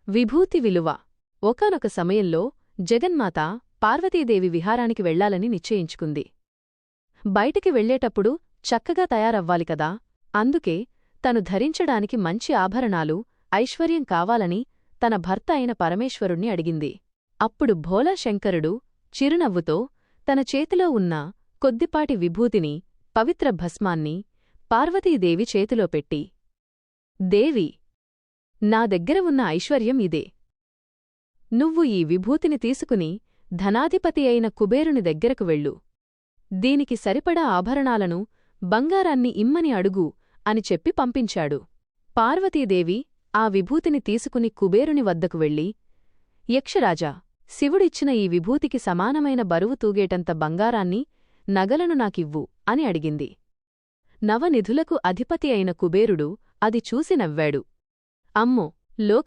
విభూతి విలువ. ఒకానొక సమయంలో జగన్మాత పార్వతీదేవి విహారానికి వెళ్లాలని నిశ్చయించుకుంది. బయటికి వెళ్లేటప్పుడు చక్కగా తయారవ్వాలి కదా. అందుకే తను ధరించడానికి మంచి ఆభరణాలు, ఐశ్వర్యం కావాలని తన భర్త అయిన పరమేశ్వరుణ్ణి అడిగింది. అప్పుడు భోళాశంకరుడు చిరునవ్వుతో తన చేతిలో ఉన్న కొద్దిపాటి విభూతిని, పవిత్ర భస్మాన్ని పార్వతీదేవి చేతిలో పెట్టి, దేవి, నా దగ్గర ఉన్న ఐశ్వర్యం ఇదే. నువ్వు ఈ విభూతిని తీసుకుని ధనాధిపతి అయిన కుబేరుని దగ్గరకు వెళ్ళు. దీనికి సరిపడా ఆభరణాలను, బంగారాన్ని ఇమ్మని అడుగు అని చెప్పి పంపించాడు. పార్వతీదేవి ఆ విభూతిని తీసుకుని కుబేరుని వద్దకు వెళ్ళి, యక్షరాజా, శివుడిచ్చిన ఈ విభూతికి సమానమైన బరువు తూగేటంత బంగారాన్ని, నగలను నాకివ్వు అని అడిగింది. నవనిధులకు అధిపతి అయిన కుబేరుడు అది చూసి నవ్వాడు. అమ్మో, లోక